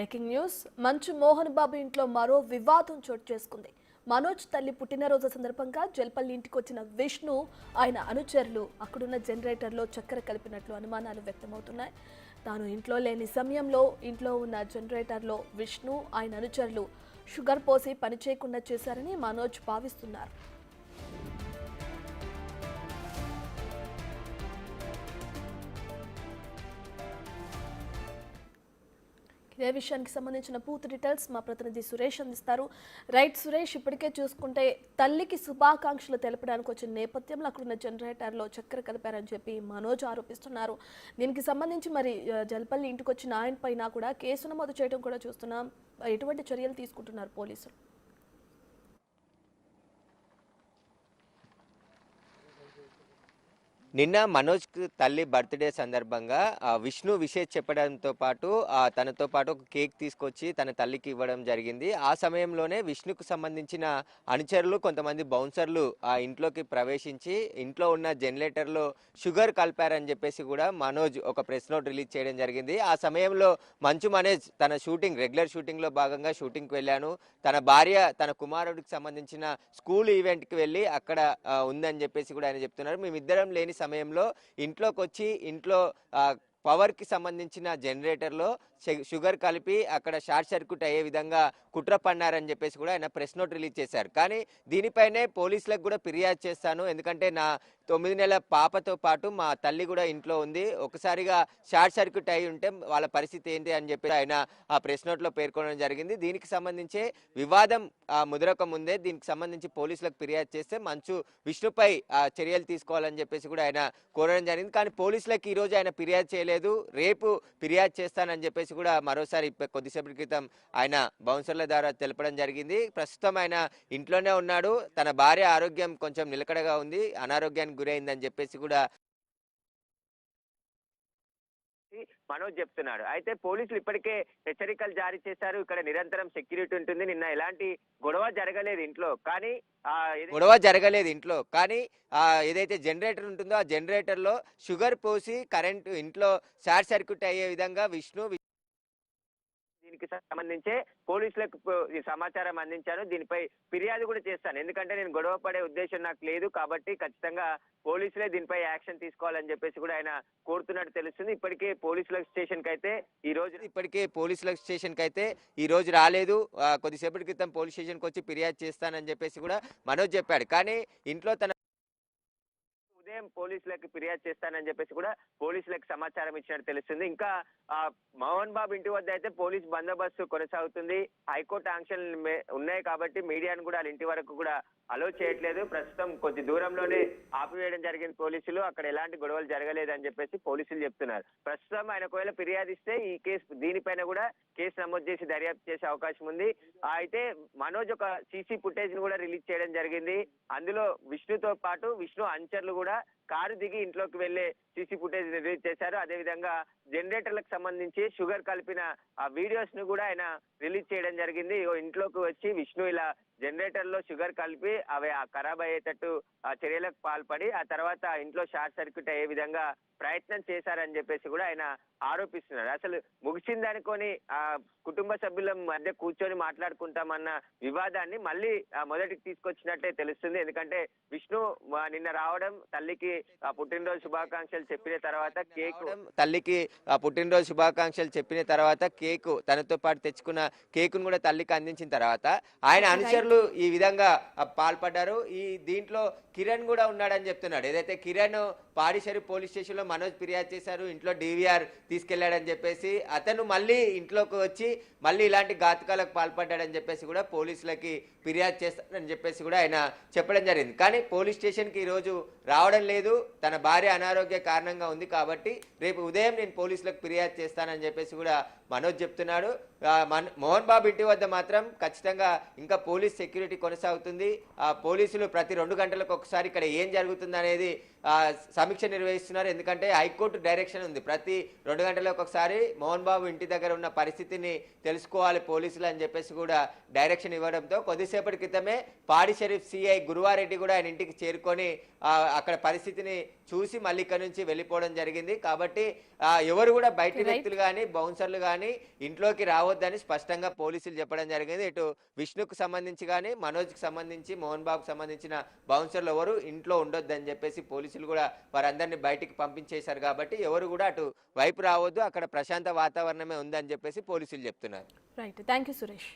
Breaking news మంచు మోహన్ బాబు ఇంట్లో మరో వివాదం చోటు చేసుకుంది. మనోజ్ తల్లి పుట్టినరోజు సందర్భంగా జల్పల్లి ఇంటికి వచ్చిన విష్ణు ఆయన అనుచరులు అక్కడున్న జనరేటర్లో చక్కెర కలిపినట్లు అనుమానాలు వ్యక్తమవుతున్నాయి. తాను ఇంట్లో లేని సమయంలో ఇంట్లో ఉన్న జనరేటర్లో విష్ణు ఆయన అనుచరులు షుగర్ పోసి పనిచేయకుండా చేశారని మనోజ్ భావిస్తున్నారు. ఇదే విషయానికి సంబంధించిన పూర్తి డీటెయిల్స్ మా ప్రతినిధి సురేష్ అందిస్తారు. రైట్ సురేష్, ఇప్పటికే చూసుకుంటే తల్లికి శుభాకాంక్షలు తెలపడానికి వచ్చిన నేపథ్యంలో అక్కడున్న జనరేటర్లో చక్కెర కలిపారని చెప్పి మనోజ్ ఆరోపిస్తున్నారు. దీనికి సంబంధించి మరి జల్పల్లి ఇంటికి వచ్చిన ఆయన పైన కూడా కేసు నమోదు చేయడం కూడా చూస్తున్నాం. ఎటువంటి చర్యలు తీసుకుంటున్నారు పోలీసులు? నిన్న మనోజ్కి తల్లి బర్త్డే సందర్భంగా విష్ణు విషయం చెప్పడంతో పాటు తనతో పాటు ఒక కేక్ తీసుకొచ్చి తన తల్లికి ఇవ్వడం జరిగింది. ఆ సమయంలోనే విష్ణుకు సంబంధించిన అనుచరులు కొంతమంది బౌన్సర్లు ఆ ఇంట్లోకి ప్రవేశించి ఇంట్లో ఉన్న జనరేటర్లో షుగర్ కలిపారని చెప్పేసి కూడా మనోజ్ ఒక ప్రెస్ నోట్ రిలీజ్ చేయడం జరిగింది. ఆ సమయంలో మంచు మనోజ్ తన రెగ్యులర్ షూటింగ్లో భాగంగా షూటింగ్కి వెళ్ళాను, తన భార్య తన కుమారుడికి సంబంధించిన స్కూల్ ఈవెంట్కి వెళ్ళి అక్కడ ఉందని చెప్పేసి కూడా ఆయన చెప్తున్నారు. మేమిద్దరం లేని సమయంలో ఇంట్లోకి వచ్చి ఇంట్లో పవర్కి సంబంధించిన జనరేటర్లో షుగర్ కలిపి అక్కడ షార్ట్ సర్క్యూట్ అయ్యే విధంగా కుట్ర పన్నారని చెప్పేసి కూడా ఆయన ప్రెస్ నోట్ రిలీజ్ చేశారు. కానీ దీనిపైనే పోలీసులకు కూడా ఫిర్యాదు చేస్తాను, ఎందుకంటే నా 9 నెలల పాపతో పాటు మా తల్లి కూడా ఇంట్లో ఉంది, ఒకసారిగా షార్ట్ సర్క్యూట్ అయి ఉంటే వాళ్ళ పరిస్థితి ఏంటి అని చెప్పి ఆయన ఆ ప్రెస్ నోట్లో పేర్కొనడం జరిగింది. దీనికి సంబంధించి వివాదం ముదరక ముందే దీనికి సంబంధించి పోలీసులకు ఫిర్యాదు చేస్తే మంచు విష్ణుపై చర్యలు తీసుకోవాలని చెప్పేసి కూడా ఆయన కోరడం జరిగింది. కానీ పోలీసులకు ఈరోజు ఆయన ఫిర్యాదు చేయలేదు, రేపు ఫిర్యాదు చేస్తానని చెప్పేసి కూడా మరోసారి కొద్దిసేపటి క్రితం ఆయన బౌన్సర్ల ద్వారా తెలపడం జరిగింది. ప్రస్తుతం ఆయన ఇంట్లోనే ఉన్నాడు, తన భార్య ఆరోగ్యం కొంచెం నిలకడగా ఉంది, అనారోగ్యానికి గురైందని చెప్పేసి కూడా మనోజ్ చెప్తున్నాడు. అయితే పోలీసులు ఇప్పటికే హెచ్చరికలు జారీ చేశారు. ఇక్కడ నిరంతరం సెక్యూరిటీ ఉంటుంది. నిన్న ఎలాంటి గొడవ జరగలేదు ఇంట్లో, కానీ ఏదైతే జనరేటర్ ఉంటుందో ఆ జనరేటర్ లో షుగర్ పోసి కరెంటు ఇంట్లో షార్ట్ సర్క్యూట్ అయ్యే విధంగా విష్ణు దీనికి సంబంధించే పోలీసులకు సమాచారం అందించాను. దీనిపై ఫిర్యాదు కూడా చేస్తాను, ఎందుకంటే నేను గొడవ పడే ఉద్దేశం నాకు లేదు, కాబట్టి ఖచ్చితంగా పోలీసులే దీనిపై యాక్షన్ తీసుకోవాలని చెప్పేసి కూడా ఆయన కోరుతున్నట్టు తెలుస్తుంది. ఇప్పటికే పోలీసుల స్టేషన్ కైతే ఈ రోజు రాలేదు, కొద్దిసేపటి క్రితం పోలీస్ స్టేషన్ కి వచ్చి ఫిర్యాదు చేస్తానని చెప్పేసి కూడా మనోజ్ చెప్పాడు. కానీ ఇంట్లో తన ఉదయం పోలీసులకు ఫిర్యాదు చేస్తానని చెప్పేసి కూడా పోలీసులకు సమాచారం ఇచ్చినట్టు తెలుస్తుంది. ఇంకా మోహన్ బాబు ఇంటి వద్ద అయితే పోలీస్ బందోబస్తు కొనసాగుతుంది. హైకోర్టు ఆంక్షలు ఉన్నాయి కాబట్టి మీడియాను కూడా వాళ్ళ ఇంటి వరకు కూడా అలో చేయట్లేదు. ప్రస్తుతం కొద్ది దూరంలోనే ఆపివేయడం జరిగింది పోలీసులు, అక్కడ ఎలాంటి గొడవలు జరగలేదని చెప్పేసి పోలీసులు చెప్తున్నారు. ప్రస్తుతం ఆయన ఒకవేళ ఫిర్యాదు ఇస్తే ఈ కేసు దీనిపైన కూడా కేసు నమోదు చేసి దర్యాప్తు చేసే అవకాశం ఉంది. అయితే మనోజ్ ఒక సీసీ ఫుటేజ్ ను కూడా రిలీజ్ చేయడం జరిగింది. అందులో విష్ణుతో పాటు విష్ణు అనుచరులు కూడా కారు దిగి ఇంట్లోకి వెళ్లే సీసీ ఫుటేజ్ రిలీజ్ చేశారు. అదేవిధంగా జనరేటర్లకు సంబంధించి షుగర్ కలిపిన ఆ వీడియోస్ ను కూడా ఆయన రిలీజ్ చేయడం జరిగింది. ఇంట్లోకి వచ్చి విష్ణు ఇలా జనరేటర్ లో షుగర్ కలిపి అవి ఖరాబ్ అయ్యేటట్టు చర్యలకు పాల్పడి ఆ తర్వాత ఇంట్లో షార్ట్ సర్క్యూట్ అయ్యే విధంగా ప్రయత్నం చేశారని చెప్పేసి కూడా ఆయన ఆరోపిస్తున్నారు. అసలు ముగిసిందనుకొని కుటుంబ సభ్యుల మధ్య కూర్చొని మాట్లాడుకుంటామన్న వివాదాన్ని మళ్ళీ మొదటికి తీసుకొచ్చినట్టే తెలుస్తుంది. ఎందుకంటే విష్ణు నిన్న రావడం, తల్లికి పుట్టినరోజు శుభాకాంక్షలు చెప్పిన తర్వాత కేకు తనతో పాటు తెచ్చుకున్న కేకును కూడా తల్లికి అందించిన తర్వాత ఆయన అనుచరులు ఈ విధంగా పాల్పడ్డారు. దీంట్లో కిరణ్ కూడా ఉన్నాడని చెప్తున్నాడు. ఏదైతే కిరణ్ పాడిశేరి పోలీస్ స్టేషన్ లో మనోజ్ ఫిర్యాదు చేశారు, ఇంట్లో DVR తీసుకెళ్లాడని చెప్పేసి, అతను మళ్ళీ ఇంట్లోకి వచ్చి మళ్ళీ ఇలాంటి ఘాతుకాలకు పాల్పడ్డాడని చెప్పేసి కూడా పోలీసులకి ఫిర్యాదు చేస్తానని చెప్పేసి కూడా ఆయన చెప్పడం జరిగింది. కానీ పోలీస్ స్టేషన్కి ఈరోజు రావడం లేదు, తన భార్య అనారోగ్య కారణంగా ఉంది కాబట్టి రేపు ఉదయం నేను పోలీసులకు ఫిర్యాదు చేస్తానని చెప్పేసి కూడా మనోజ్ చెప్తున్నాడు. మోహన్ బాబు ఇంటి వద్ద మాత్రం ఖచ్చితంగా ఇంకా పోలీస్ సెక్యూరిటీ కొనసాగుతుంది. పోలీసులు ప్రతి 2 గంటలకు ఒకసారి ఇక్కడ ఏం జరుగుతుంది అనేది సమీక్ష నిర్వహిస్తున్నారు. ఎందుకంటే హైకోర్టు డైరెక్షన్ ఉంది, ప్రతి 2 గంటలకు ఒకసారి మోహన్ బాబు ఇంటి దగ్గర ఉన్న పరిస్థితిని తెలుసుకోవాలి పోలీసులు అని చెప్పేసి కూడా డైరెక్షన్ ఇవ్వడంతో కొద్దిసేపటి క్రితమే పాడి షరీఫ్ CI గురువారెడ్డి కూడా ఆయన ఇంటికి చేరుకొని అక్కడ పరిస్థితి పరిస్థితిని చూసి మళ్ళీ ఇక్కడ నుంచి వెళ్ళిపోవడం జరిగింది. కాబట్టి ఎవరు కూడా బయటి వ్యక్తులు కానీ బౌన్సర్లు కానీ ఇంట్లోకి రావద్దని స్పష్టంగా పోలీసులు చెప్పడం జరిగింది. ఇటు విష్ణుకు సంబంధించి కానీ మనోజ్కి సంబంధించి మోహన్ బాబుకు సంబంధించిన బౌన్సర్లు ఎవరు ఇంట్లో ఉండొద్దని చెప్పేసి పోలీసులు కూడా వారందరినీ బయటికి పంపించేశారు. కాబట్టి ఎవరు కూడా అటు వైపు రావద్దు, అక్కడ ప్రశాంత వాతావరణమే ఉందని చెప్పేసి పోలీసులు చెప్తున్నారు. Right, thank you Suresh.